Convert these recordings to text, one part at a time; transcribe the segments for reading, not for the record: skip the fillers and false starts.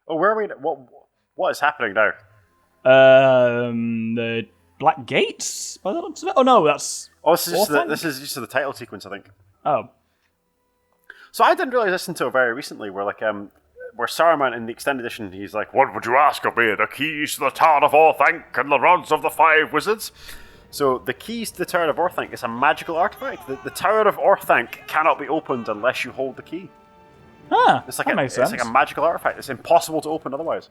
Oh, where are we? What is happening now? The Black Gates? By the looks of it? Oh no, that's... Oh, this is just the title sequence, I think. Oh. So I didn't realize this until very recently, where Saruman in the extended edition, he's like, "What would you ask of me? The keys to the Tower of Orthanc and the rods of the 5 wizards." So the keys to the Tower of Orthanc is a magical artifact. The Tower of Orthanc cannot be opened unless you hold the key. That makes sense. It's like a magical artifact. It's impossible to open otherwise.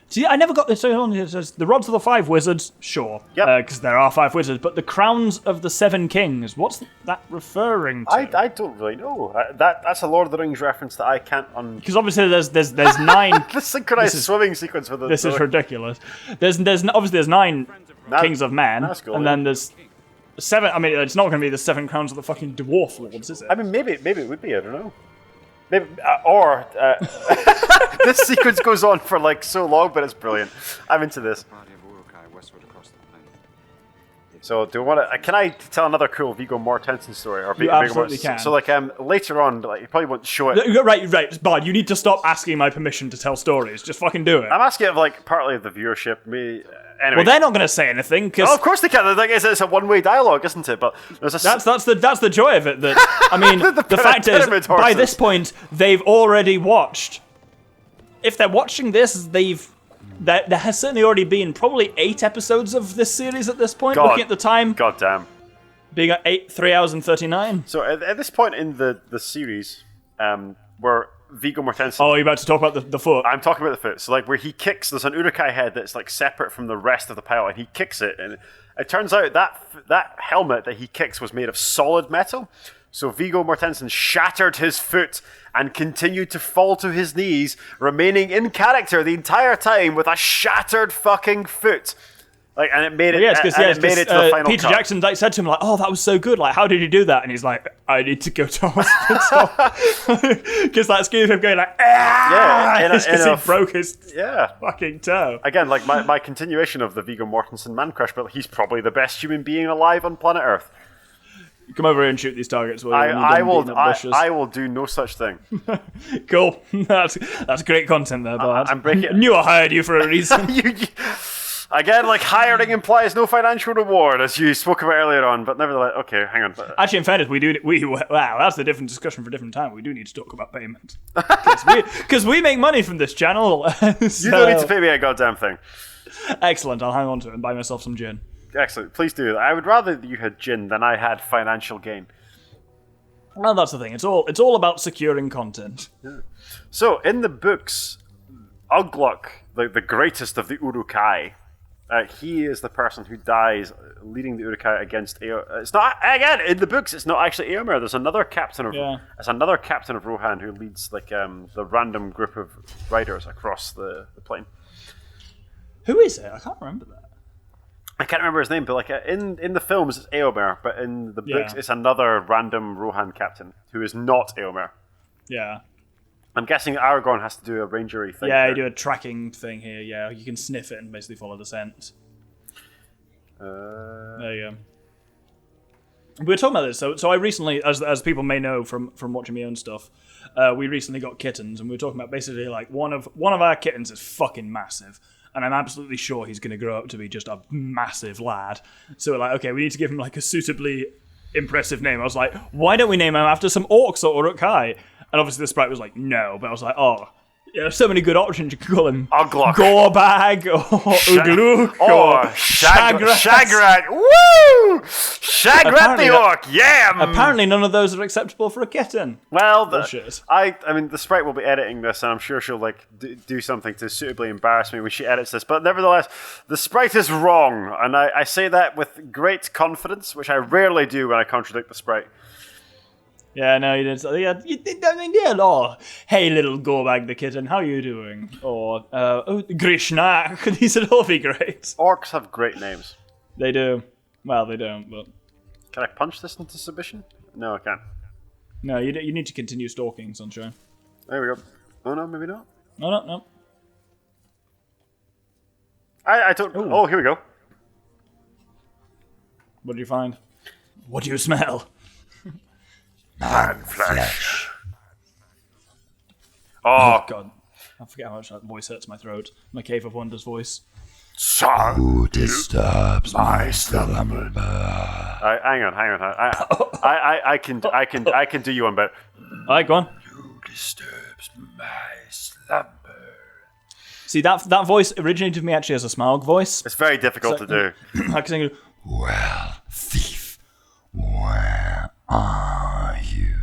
See, I never got this. It says the rods of the 5 wizards, sure, because there are 5 wizards. But the crowns of the 7 kings, what's that referring to? I don't really know. That's a Lord of the Rings reference that I can't. Because obviously there's 9. The synchronized swimming sequence with this is ridiculous. There's 9 kings of men, cool, and then there's 7. I mean, it's not going to be the 7 crowns of the fucking dwarf lords, is it? I mean, maybe it would be. I don't know. Maybe, this sequence goes on for like so long, but it's brilliant. I'm into this. So, do you want to? Can I tell another cool Viggo Mortensen story? Or you absolutely can. So, later on, you probably won't show it. Right, Bard. You need to stop asking my permission to tell stories. Just fucking do it. I'm asking it partly of the viewership. Anyway. Well, they're not going to say anything because. Oh, of course they can. The thing is, it's a one-way dialogue, isn't it? But that's the joy of it. That I mean, the fact is, by this point, they've already watched. If they're watching this, there has certainly already been probably 8 episodes of this series at this point. Looking at the time, God damn, being at 3 hours and 39. So at this point in the series, where Viggo Mortensen... Oh, you're about to talk about the foot? I'm talking about the foot. So where he kicks, there's an Uruk-hai head that's separate from the rest of the pile, and he kicks it, and it turns out that helmet that he kicks was made of solid metal. So Viggo Mortensen shattered his foot and continued to fall to his knees, remaining in character the entire time with a shattered fucking foot. And it made it. It made it to the final Peter cut. Jackson said to him, "Oh, that was so good. How did you do that?" And he's like, "I need to go to hospital." Because that scene of him going because he broke his fucking toe. Again, my continuation of the Viggo Mortensen man crush, but he's probably the best human being alive on planet Earth. Come over here and shoot these targets. I will do no such thing. Cool. That's great content there, Bard. I'm breaking. I knew I hired you for a reason. Again, hiring implies no financial reward, as you spoke about earlier on, but nevertheless, okay, hang on. Actually, in fairness, wow, that's a different discussion for a different time. We do need to talk about payment. Because we make money from this channel. You don't need to pay me a goddamn thing. Excellent, I'll hang on to it and buy myself some gin. Excellent, please do. I would rather that you had gin than I had financial gain. Well, that's the thing. It's all about securing content. Yeah. So, in the books, Ugluk, the greatest of the Uruk-hai, he is the person who dies leading the Uruk-hai against Eomer. It's not, again, in the books, it's not actually Eomer. There's another captain of Rohan who leads the random group of riders across the plain. Who is it? I can't remember that. I can't remember his name, but in the films it's Eomer, but in the books it's another random Rohan captain who is not Eomer. Yeah. I'm guessing Aragorn has to do a rangery thing. Yeah, you do a tracking thing here. Yeah, you can sniff it and basically follow the scent. There you go. We were talking about this. So I recently, as people may know from watching my own stuff, we recently got kittens, and we were talking about basically one of our kittens is fucking massive. And I'm absolutely sure he's going to grow up to be just a massive lad. So we're like, okay, we need to give him a suitably impressive name. I was like, why don't we name him after some orcs or Uruk-hai? And obviously the sprite was like, no. But I was like, there's so many good options. You could call him Ugluk, Gorbag, or Ugluk, or Shagrat. Woo! Shagrat the orc, yeah! Apparently none of those are acceptable for a kitten. Well, I mean, the sprite will be editing this, and I'm sure she'll do something to suitably embarrass me when she edits this. But nevertheless, the sprite is wrong, and I say that with great confidence, which I rarely do when I contradict the sprite. Yeah, no, you did. Yeah, you did. I mean, yeah. Oh, hey, little Gorbag the kitten, how you doing? Or Grishnak. These would all be great. Orcs have great names. They do. Well, they don't. But can I punch this into submission? No, I can't. No, you need to continue stalking, Sunshine. There we go. Oh no, maybe not. No. I don't. Ooh. Oh, here we go. What did you find? What do you smell? Man flesh. Oh God! I forget how much that voice hurts my throat. My Cave of Wonders voice. Who disturbs my slumber? Hang on. I can do you one better. Alright, go on. Who disturbs my slumber? See, that voice originated with me actually as a Smaug voice. It's very difficult to do. I can sing, Well, thief, where are you?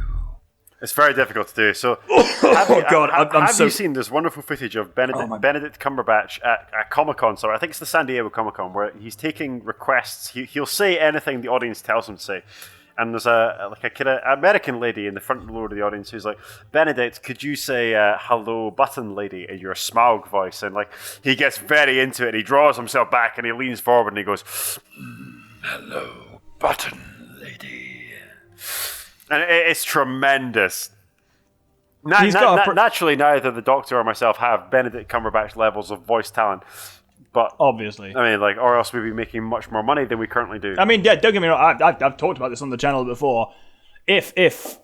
It's very difficult to do. So, have you seen this wonderful footage of Benedict Cumberbatch at Comic-Con? Sorry, I think it's the San Diego Comic-Con, where he's taking requests. He'll say anything the audience tells him to say. And there's a kind of American lady in the front row of the audience who's like, Benedict, could you say hello, button lady, in your Smaug voice? And like he gets very into it. He draws himself back and he leans forward and he goes, Hello, button lady. And it's tremendous. Naturally, neither the Doctor or myself have Benedict Cumberbatch levels of voice talent. But obviously. I mean, or else we'd be making much more money than we currently do. I mean, yeah, don't get me wrong. I've talked about this on the channel before. If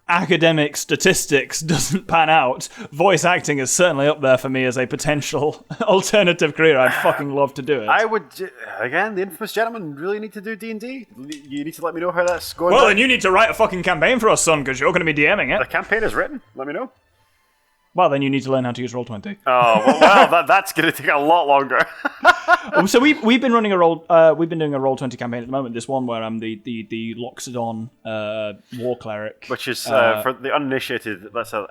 academic statistics doesn't pan out, voice acting is certainly up there for me as a potential alternative career. I'd fucking love to do it. I would, again, the infamous gentleman really need to do D&D. You need to let me know how that's going. Well, then you need to write a fucking campaign for us, son, because you're going to be DMing it. The campaign is written. Let me know. Well, then you need to learn how to use Roll20. Oh, well, that's going to take a lot longer. So we've been running we've been doing a Roll20 campaign at the moment. This one where I'm the Loxodon war cleric, which is for the uninitiated. That's an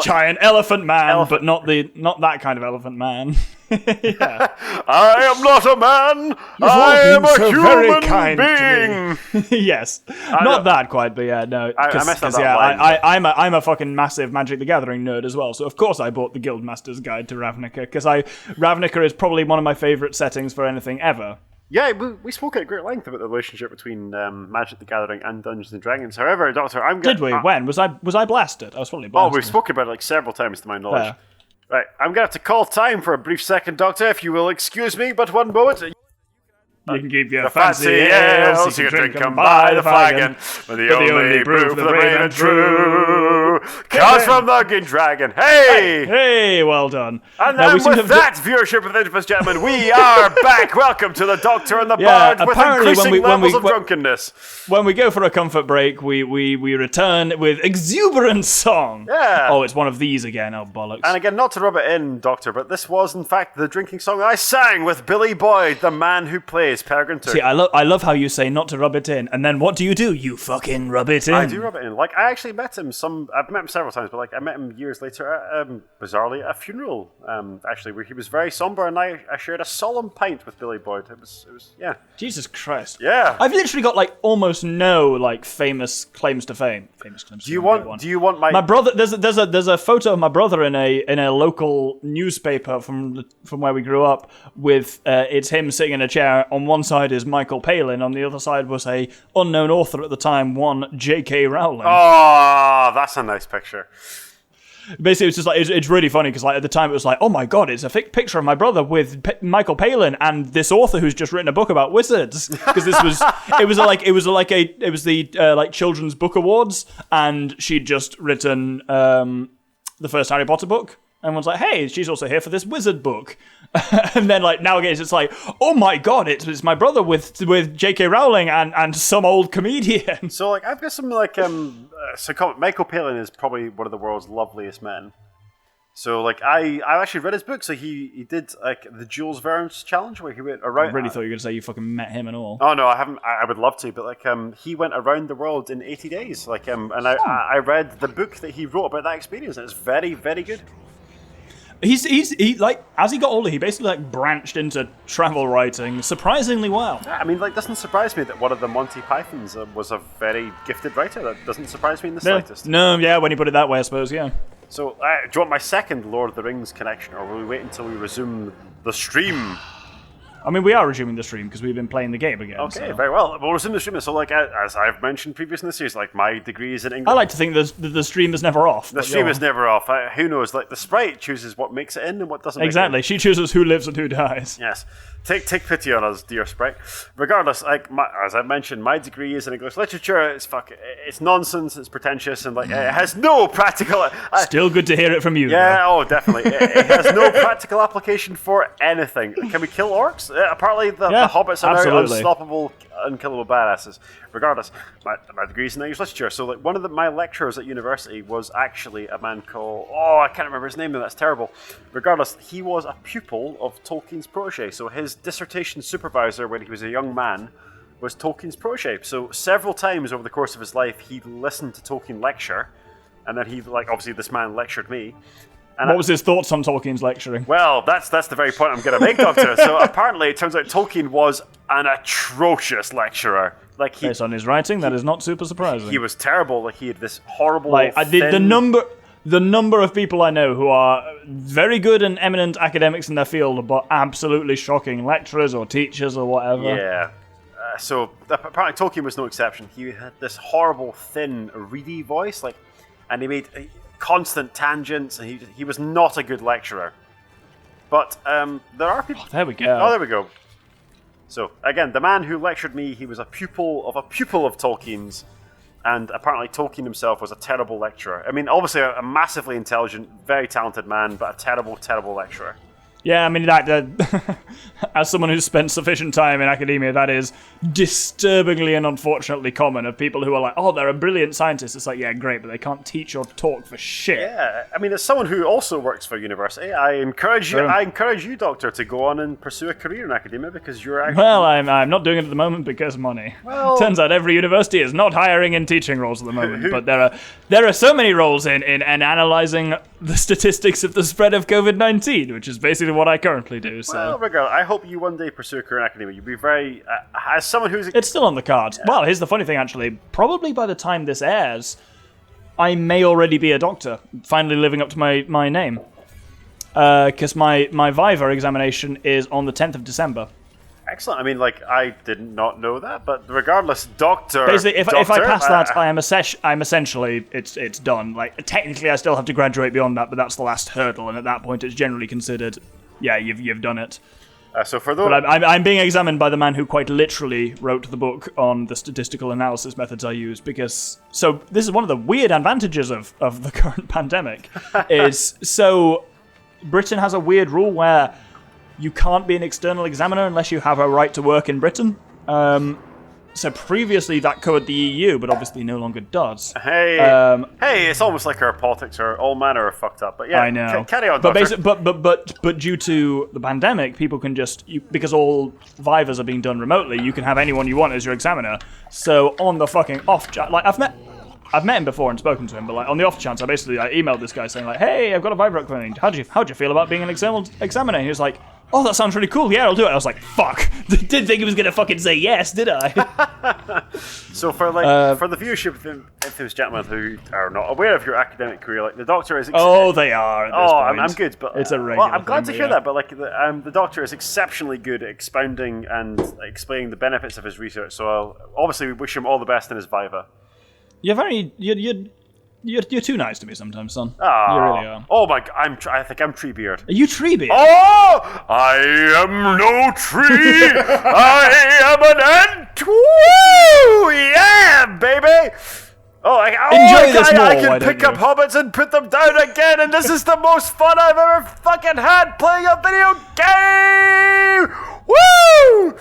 giant elephant man, but not that kind of elephant man. Yeah. I am not a man. I am a human being. Yes, not that quite, but yeah, no. I messed up that line. I'm a fucking massive Magic the Gathering nerd as well. So of course I bought the Guildmaster's Guide to Ravnica because Ravnica is probably one of my favourite settings for anything ever. Yeah, we spoke at great length about the relationship between Magic the Gathering and Dungeons and Dragons. However, Doctor, Did we? When was I blasted? I was probably blasted. Oh, we've spoken about it several times to my knowledge. Right, I'm going to have to call time for a brief second, Doctor, if you will excuse me, but one moment. You can keep your fancy ales, you can drink them by the flagon, but the only proof of the brave and true comes from the Good Dragon. Hey! Hey, well done. And then with that viewership of the infamous gentlemen, we are back. Welcome to the Doctor and the Bard with increasing levels of drunkenness. When we go for a comfort break, we return with exuberant song. Yeah. Oh, it's one of these again. Oh, bollocks. And again, not to rub it in, Doctor, but this was, in fact, the drinking song I sang with Billy Boyd, the man who plays Peregrine Took. See, I love how you say not to rub it in, and then what do? You fucking rub it in. I do rub it in. Like, I actually met him I've met him several times, but like I met him years later at, bizarrely, a funeral, actually, where he was very somber, and I shared a solemn pint with Billy Boyd. It was, yeah. Jesus Christ. Yeah. I've literally got, like, almost no, like, famous claims to fame. Do you want my brother? There's a photo of my brother in a local newspaper from where we grew up. With it's him sitting in a chair. On one side is Michael Palin. On the other side was a unknown author at the time, one J.K. Rowling. Oh, that's a nice picture. Basically, it's just like it's really funny because like at the time it was like, oh my god, it's a picture of my brother with Michael Palin and this author who's just written a book about wizards. Because it was the Children's Book Awards, and she'd just written the first Harry Potter book. And one's like, hey, she's also here for this wizard book. And then, like, nowadays it's like, oh my god, it's my brother with J.K. Rowling and some old comedian. So, like, I've got some, like, Michael Palin is probably one of the world's loveliest men. So, like, I actually read his book. So he did, like, the Jules Verne's challenge where he went around. I really thought you were going to say you fucking met him and all. Oh, no, I haven't. I would love to. But, like, he went around the world in 80 days. Like, and I read the book that he wrote about that experience. And it's very, very good. He like as he got older, he basically like branched into travel writing surprisingly well. I mean, like, doesn't surprise me that one of the Monty Pythons was a very gifted writer. That doesn't surprise me in the slightest. No, yeah, when you put it that way, I suppose, yeah. So, do you want my second Lord of the Rings connection, or will we wait until we resume the stream? I mean, we are resuming the stream because we've been playing the game again. Okay, so. very well. We'll resume the stream. So, like, as I've mentioned previously in the series, like, my degree is in English. I like to think the stream is never off. The stream is never off. Who knows? Like, the sprite chooses what makes it in and what doesn't Exactly. make it in. She chooses who lives and who dies. Yes. Take pity on us, dear sprite. Regardless, like, as I mentioned, my degree is in English literature. It's nonsense, it's pretentious, and, like, it has no practical... Still good to hear it from you. Yeah, though. oh, definitely. It has no practical application for anything. Can we kill orcs? Apparently the hobbits are now unstoppable, unkillable badasses. Regardless, my degree is in English literature. So, like, one of my lecturers at university was actually a man called... Oh, I can't remember his name now, that's terrible. Regardless, he was a pupil of Tolkien's protege. So his dissertation supervisor when he was a young man was Tolkien's protege. So several times over the course of his life, he listened to Tolkien lecture. And then he, like, obviously this man lectured me. And what was his thoughts on Tolkien's lecturing? Well, that's the very point I'm going to make, Doctor. So apparently, it turns out Tolkien was an atrocious lecturer. Like, based on his writing, that is not super surprising. He was terrible. Like, he had this horrible. Like, the number of people I know who are very good and eminent academics in their field, but absolutely shocking lecturers or teachers or whatever. Yeah. So apparently, Tolkien was no exception. He had this horrible, thin, reedy voice, like, and he made constant tangents, and he was not a good lecturer. But there are people... There we go. Oh, there we go. So, again, the man who lectured me, he was a pupil of Tolkien's, and apparently Tolkien himself was a terrible lecturer. I mean, obviously a massively intelligent, very talented man, but a terrible, terrible lecturer. Yeah, I mean, that as someone who's spent sufficient time in academia, that is disturbingly and unfortunately common, of people who are like, oh, they're a brilliant scientist. It's like, yeah, great, but they can't teach or talk for shit. Yeah, I mean, as someone who also works for university, I encourage you, Doctor, to go on and pursue a career in academia, because you're actually... Well, I'm not doing it at the moment because money. Well, turns out every university is not hiring in teaching roles at the moment, but there are so many roles in analysing the statistics of the spread of COVID-19, which is basically what I currently do. So. Well, regardless, I hope you one day pursue a career in academia. You'd be very... as someone who's... It's still on the cards. Yeah. Well, here's the funny thing, actually. Probably by the time this airs, I may already be a doctor, finally living up to my name. Because my Viva examination is on the 10th of December. Excellent. I mean, like, I did not know that, but regardless, Doctor... Basically, if I pass that, I'm essentially, it's done. Like, technically, I still have to graduate beyond that, but that's the last hurdle, and at that point, it's generally considered, yeah, you've done it. So for those... But I'm being examined by the man who quite literally wrote the book on the statistical analysis methods I use, because... So, this is one of the weird advantages of the current pandemic, is, so, Britain has a weird rule where you can't be an external examiner unless you have a right to work in Britain. So previously that covered the EU, but obviously no longer does. Hey, it's almost like our politics are all manner of fucked up. But yeah, I know. Carry on, but Doctor. But due to the pandemic, people can just because all Vivas are being done remotely, you can have anyone you want as your examiner. So on the fucking off chance, like I've met him before and spoken to him, but like on the off chance, I emailed this guy saying like, "Hey, I've got a Viva upcoming. How'd you feel about being an external examiner?" And he was like, "Oh, that sounds really cool. Yeah, I'll do it." I was like, "Fuck!" Didn't think he was gonna fucking say yes, did I? So for the viewership of those gentlemen who are not aware of your academic career, like the Doctor is. They are. At this point. I'm good, but it's a regular. Well, I'm glad to hear yeah. that. But like the Doctor is exceptionally good at expounding and explaining the benefits of his research. So I'll obviously wish him all the best in his Viva. You're too nice to me sometimes, son. Oh, you really are. Oh my god, I think I'm Treebeard. Are you Treebeard? Oh, I am no tree. I am an ant. Woo! Yeah, baby. Enjoy this more, I can pick up hobbits and put them down again, and this is the most fun I've ever fucking had playing a video game. Woo!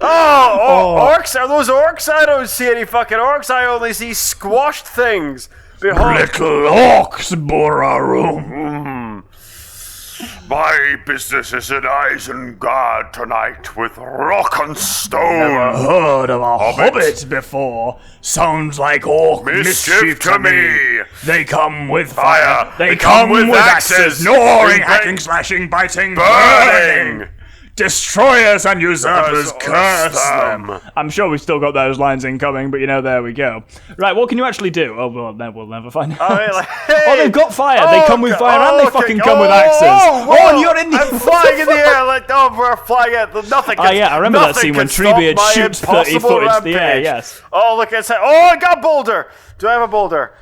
Orcs? Are those orcs? I don't see any fucking orcs. I only see squashed things. Behold. Little orcs, Borarum. My business is in Isengard tonight with rock and stone. Never heard of a hobbit before. Sounds like orc mischief to me. They come with fire. They come with axes. Gnawing, hacking, slashing, biting, burning. Destroyers and usurpers, curse them. them. I'm sure we've still got those lines incoming, but there we go. Right, what can you actually do? Oh, well, we'll never find out. Oh, like, hey. Oh, they've got fire. They come with fire and they fucking come with axes. And you're in the I'm flying in the air like, we're flying at nothing. Oh, yeah, I remember that scene when Treebeard shoots 30 foot into the air, yes. Oh, look, it's I got a boulder. Do I have a boulder?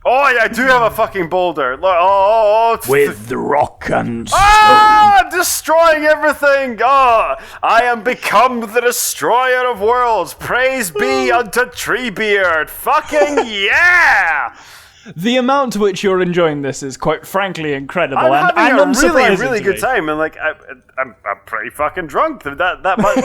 Oh, yeah, I do have a fucking boulder. Look, with the rock and stone. I'm destroying everything. I am become the destroyer of worlds. Praise be unto Treebeard. Fucking yeah! The amount to which you're enjoying this is quite frankly incredible. I'm having a really, really good time. time, and like I'm pretty fucking drunk. That much,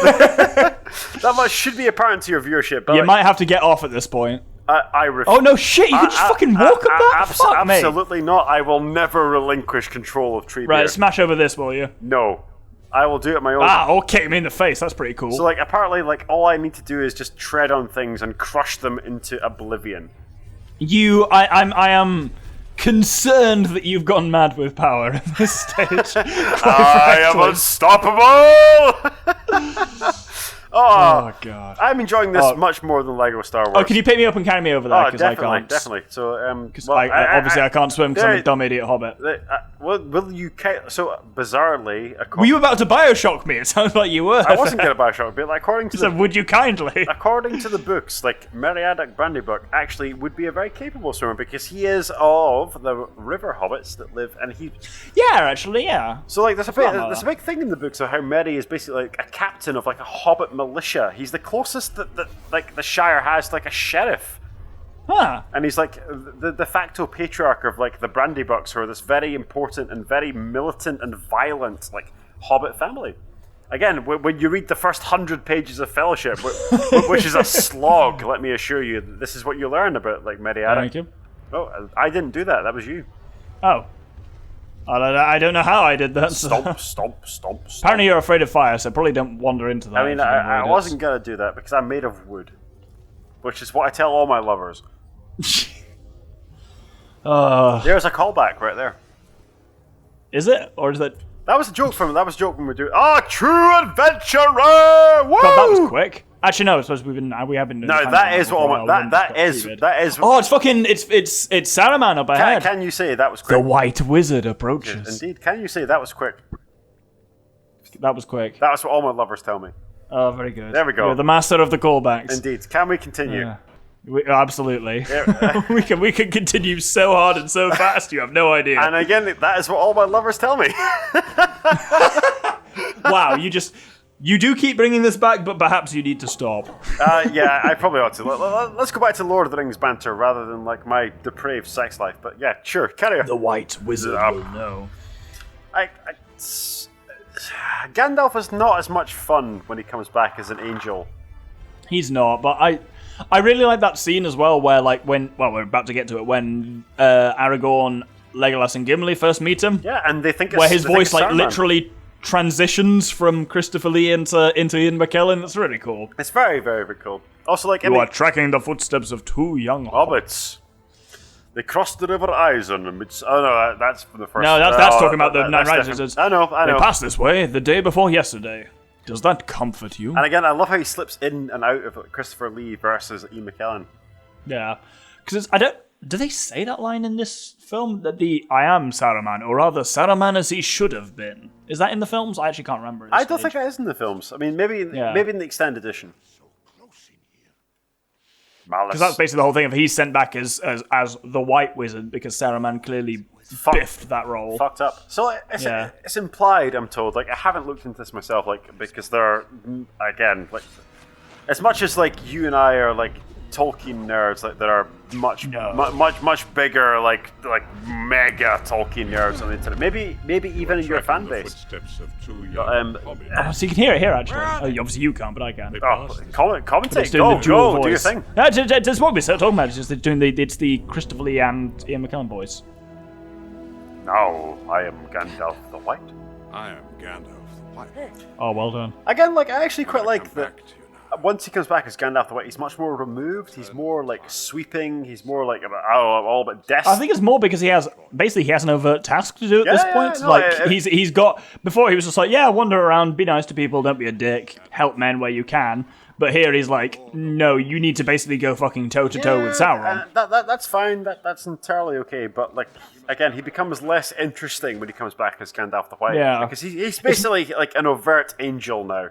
that much should be apparent to your viewership. But you might have to get off at this point. Oh no shit! You can just fucking walk up that? Fuck me. Absolutely not. I will never relinquish control of Treebeard. Right, smash over this, will you? No, I will do it my own. Oh, kick me in the face. That's pretty cool. So like, apparently, like all I need to do is just tread on things and crush them into oblivion. I am concerned that you've gone mad with power at this stage. I am unstoppable. Oh God! I'm enjoying this much more than Lego Star Wars. Oh, can you pick me up and carry me over there? Oh, definitely. So, obviously I can't swim because I'm a dumb idiot hobbit. Will you? So bizarrely, were you about to Bioshock me? It sounds like you were. I wasn't going to Bioshock, but according to so would you kindly? According to the books, like Meriadoc Brandybuck actually would be a very capable swimmer because he is of the river hobbits that live, and he. Yeah, actually, yeah. So like, there's a big thing in the books of how Meri is basically like a captain of like a hobbit militia. He's the closest that like the Shire has to like a sheriff. Huh. And he's like the de facto patriarch of like the Brandybucks, who are this very important and very militant and violent like hobbit family. Again, when you read the first 100 pages of Fellowship, which is a slog, let me assure you, this is what you learn about like Meriadoc. Thank you. Oh, I didn't do that. That was you. Oh. I don't know how I did that. Stomp. Apparently you're afraid of fire, so probably don't wander into that. I mean, I wasn't going to do that because I'm made of wood, which is what I tell all my lovers. There's a callback right there. Is it? Or is that... That was a joke when we do... Oh, true adventurer! Woo! God, that was quick. Actually, no. I suppose we have been doing. No, that is what that is. Oh, it's fucking. It's Saruman up ahead. Can you say that was quick? The White Wizard approaches. Yes, indeed. Can you say that was quick? That was quick. That's what all my lovers tell me. Oh, very good. There we go. You're the master of the callbacks. Indeed. Can we continue? Yeah. Absolutely. Yeah. we can continue so hard and so fast. You have no idea. And again, that is what all my lovers tell me. Wow, you do keep bringing this back, but perhaps you need to stop. Yeah, I probably ought to. Let's go back to Lord of the Rings banter rather than like my depraved sex life. But yeah, sure, carry on. The White Wizard will know. Gandalf is not as much fun when he comes back as an angel. He's not, but I really like that scene as well, where like we're about to get to it, when Aragorn, Legolas, and Gimli first meet him. Yeah, and they think where his voice like Saruman. Literally transitions from Christopher Lee into Ian McKellen. That's really cool. It's very, very, very cool. Also, like you are tracking the footsteps of two young hobbits. They crossed the River Eisen. Oh no, that's from the first. No, that's talking about the Nine Riders. I know. They passed this way the day before yesterday. Does that comfort you? And again, I love how he slips in and out of Christopher Lee versus Ian McKellen. Yeah, because do they say that line in this film, that I am Saruman, or rather Saruman as he should have been? Is that in the films? I actually can't remember. I don't think that is in the films. I mean, maybe in the extended edition. Because that's basically the whole thing. If he's sent back as the White Wizard, because Saruman clearly biffed that role. Fucked up. So it's implied, I'm told. Like, I haven't looked into this myself, like, because there are, again, like, as much as like you and I are like Tolkien nerds, like there are much bigger, like mega Tolkien nerds on the internet. Maybe even in your fan base. So you can hear it here, actually. Obviously you can't, but I can. Commentate. Go, do your thing. That's what we're talking about. It's just it's the Christopher Lee and Ian McKellen voice. Now I am Gandalf the White. I am Gandalf the White. Oh, well done. Again, like I actually quite like that. once he comes back as Gandalf the White, he's much more removed. He's more like sweeping. He's more like all about destiny. I think it's more because he has an overt task to do at this point. He's got before he was just like, yeah, wander around, be nice to people, don't be a dick, help men where you can. But here he's like, no, you need to basically go fucking toe to toe with Sauron. That's fine. That's entirely okay. But like again, he becomes less interesting when he comes back as Gandalf the White. Yeah, because he's basically like an overt angel now.